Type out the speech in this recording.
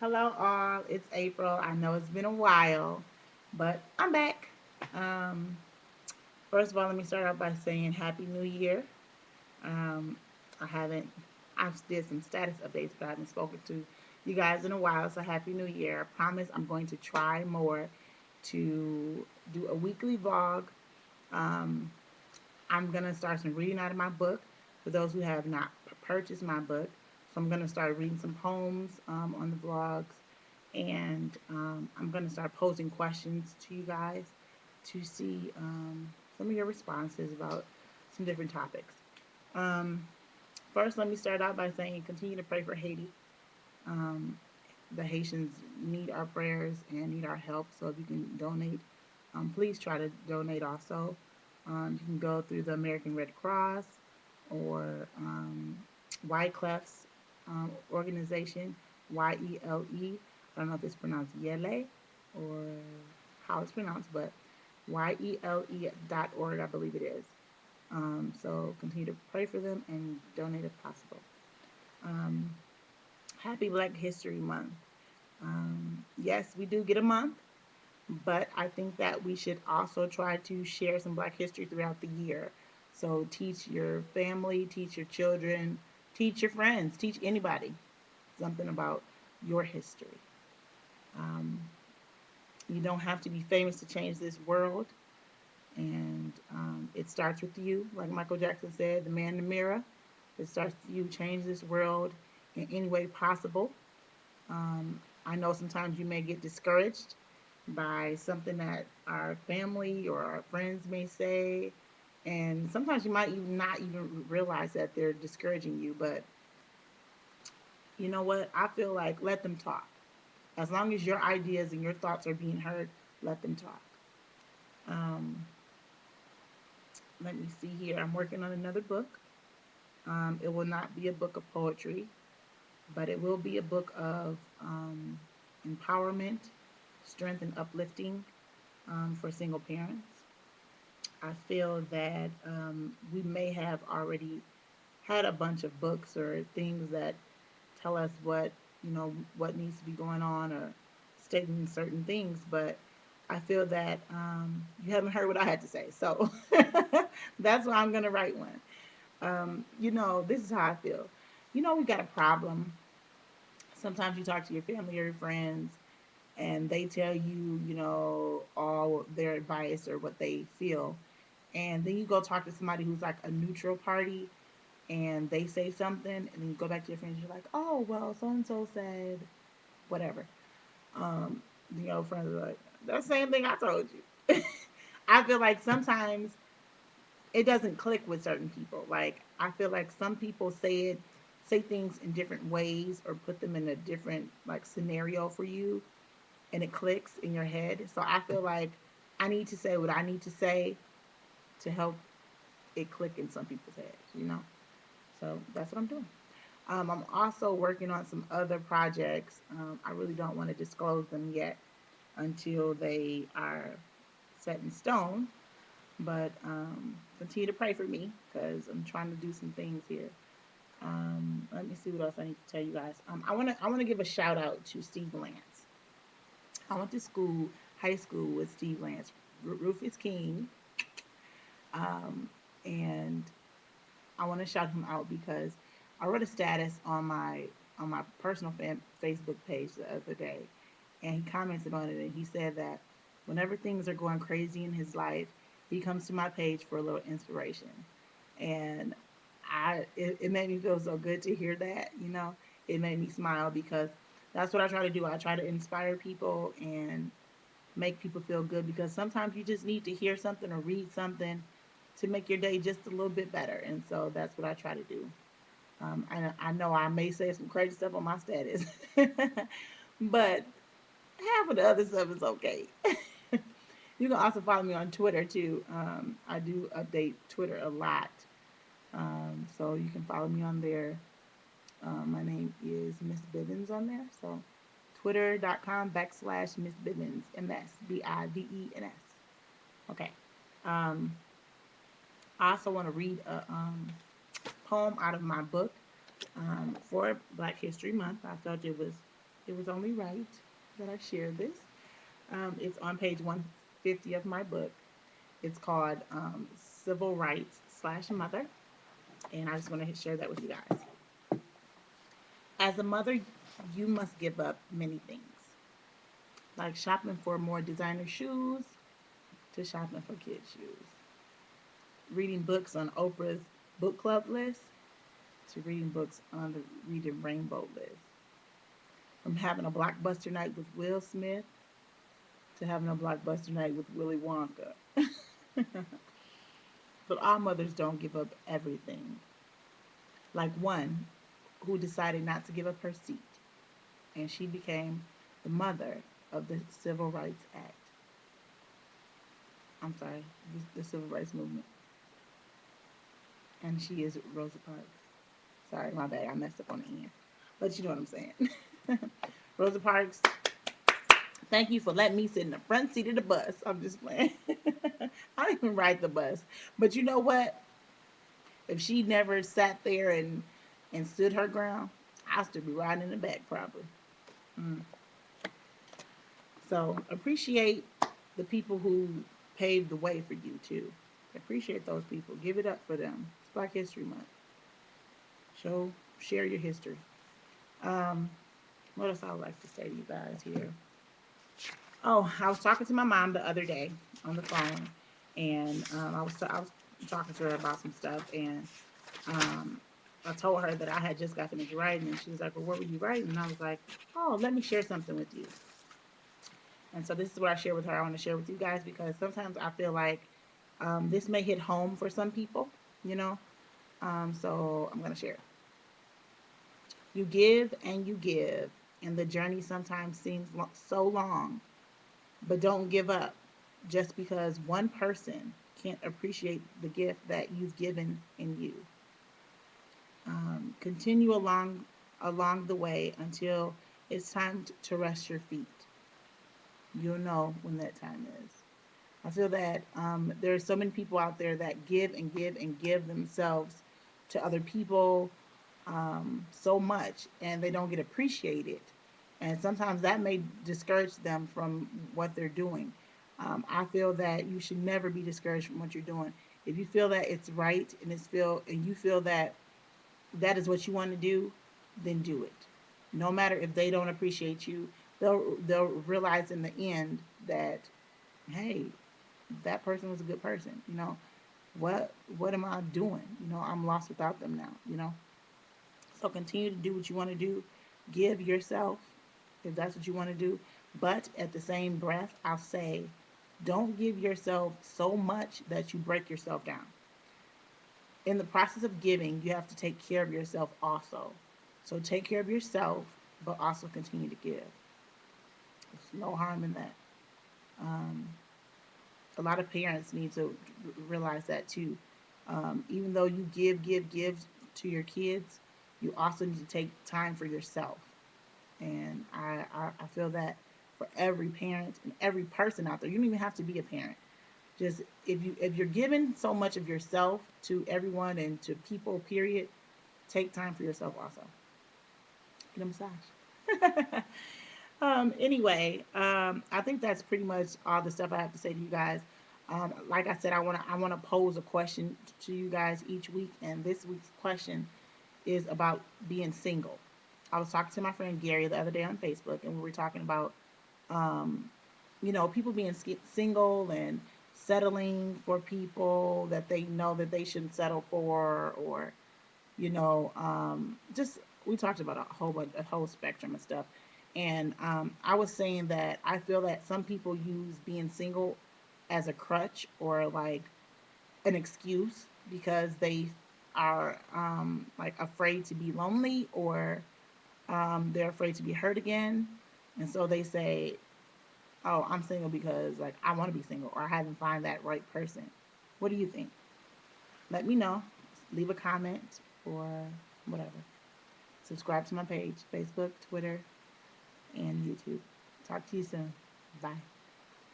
Hello, all. It's April. I know it's been a while, but I'm back. Um, First of all, let me start out by saying Happy New Year. Um, I haven't, I've did some status updates, but I haven't spoken to you guys in a while. So Happy New Year. I promise I'm going to try more to do a weekly vlog. Um, I'm gonna start some reading out of my book for those who have not purchased my book. So I'm gonna start reading some poems on the vlogs, and I'm gonna start posing questions to you guys to see some of your responses about some different topics. Um, First, let me start out by saying continue to pray for Haiti. Um, the Haitians need our prayers and need our help. So if you can donate, please try to donate also. You can go through the American Red Cross or Wyclef's organization, YELE. I don't know if it's pronounced Yele or how it's pronounced, but YELE.org, I believe it is. So continue to pray for them and donate if possible. Um, Happy Black History Month. Yes, we do get a month, but I think that we should also try to share some Black history throughout the year. So teach your family, teach your children, teach your friends, teach anybody something about your history. Um, you don't have to be famous to change this world, and it starts with you. Like Michael Jackson said, the man in the mirror. It starts with you. Change this world in any way possible. I know sometimes you may get discouraged by something that our family or our friends may say, and sometimes you might even not even realize that they're discouraging you. But you know what? I feel like let them talk. As long as your ideas and your thoughts are being heard, let them talk. Um, Let me see here. I'm working on another book. It will not be a book of poetry, but it will be a book of empowerment, strength, and uplifting for single parents. I feel that we may have already had a bunch of books or things that tell us what what needs to be going on or stating certain things, but I feel that you haven't heard what I had to say, so that's why I'm gonna write one. This is how I feel. We got a problem. Sometimes you talk to your family or your friends, and they tell you, all their advice or what they feel, and then you go talk to somebody who's like a neutral party, and they say something, and then you go back to your friends, and you're like, oh well, so and so said whatever. Um, Friends are like, that same thing I told you. I feel like sometimes it doesn't click with certain people. Like I feel like some people say things in different ways or put them in a different like scenario for you, and it clicks in your head. So I feel like I need to say what I need to say to help it click in some people's heads. So that's what I'm doing. I'm also working on some other projects. I really don't want to disclose them yet until they are set in stone. But continue to pray for me because I'm trying to do some things here. Let me see what else I need to tell you guys. I wanna give a shout out to Steve Lance. I went to school, high school with Steve Lance, Rufus King, um, and I want to shout him out because I wrote a status on my personal Facebook page the other day, and he commented on it, and he said that whenever things are going crazy in his life, he comes to my page for a little inspiration, and it made me feel so good to hear that. It made me smile because that's what I try to do. I try to inspire people and make people feel good because sometimes you just need to hear something or read something to make your day just a little bit better. And so that's what I try to do. I know I may say some crazy stuff on my status, but half of the other stuff is okay. You can also follow me on Twitter too. I do update Twitter a lot. So you can follow me on there. My name is Miss Bivens on there. So twitter.com/Miss Bivens, MSBIVENS. Okay. Um, I also want to read a poem out of my book for Black History Month. I felt it was it was only right that I share this. It's on page 150 of my book. It's called Civil Rights slash Mother. And I just want to share that with you guys. As a mother, you must give up many things, like shopping for more designer shoes to shopping for kids' shoes, reading books on Oprah's book club list to reading books on the Reading Rainbow list, from having a blockbuster night with Will Smith to having a blockbuster night with Willy Wonka. But all mothers don't give up everything. Like one who decided not to give up her seat, and she became the mother of the Civil Rights Act. I'm sorry, the Civil Rights Movement. And she is Rosa Parks. Sorry, my bad. I messed up on the end. But you know what I'm saying. Rosa Parks, thank you for letting me sit in the front seat of the bus. I'm just playing. I didn't even ride the bus. But you know what? If she never sat there and stood her ground, I'll still be riding in the back probably. Mm. So appreciate the people who paved the way for you too. Appreciate those people. Give it up for them. It's Black History Month. Share your history. Um, what else I would like to say to you guys here? Oh, I was talking to my mom the other day on the phone, and I was talking to her about some stuff, and um, I told her that I had just got finished writing, and she was like, "Well, what were you writing?" And I was like, "Oh, let me share something with you." And so this is what I share with her. I want to share with you guys because sometimes I feel like this may hit home for some people, you know. So I'm gonna share. You give and you give, and the journey sometimes seems so long, but don't give up just because one person can't appreciate the gift that you've given in you. Continue along the way until it's time to rest your feet. You'll know when that time is. I feel that there are so many people out there that give and give and give themselves to other people so much, and they don't get appreciated. And sometimes that may discourage them from what they're doing. I feel that you should never be discouraged from what you're doing. If you feel that it's right and you feel that that is what you want to do, then do it. No matter if they don't appreciate you, they'll realize in the end that, hey, that person was a good person. What am I doing? I'm lost without them now. So continue to do what you want to do. Give yourself if that's what you want to do. But at the same breath, I'll say, don't give yourself so much that you break yourself down. In the process of giving, you have to take care of yourself also. So take care of yourself, but also continue to give. There's no harm in that. Um, a lot of parents need to realize that too. Even though you give to your kids, you also need to take time for yourself. And I feel that for every parent and every person out there, you don't even have to be a parent. Just if you're giving so much of yourself to everyone and to people, period, take time for yourself also. Get a massage. Anyway, I think that's pretty much all the stuff I have to say to you guys. Like I said, I wanna pose a question to you guys each week, and this week's question is about being single. I was talking to my friend Gary the other day on Facebook, and we were talking about um, people being single and settling for people that they know that they shouldn't settle for, or just we talked about a whole spectrum of stuff. And I was saying that I feel that some people use being single as a crutch or like an excuse because they are like afraid to be lonely, or they're afraid to be hurt again. And so they say, "Oh, I'm single because like I want to be single, or I haven't found that right person." What do you think? Let me know. Leave a comment or whatever. Subscribe to my page, Facebook, Twitter, and YouTube. Talk to you soon. Bye.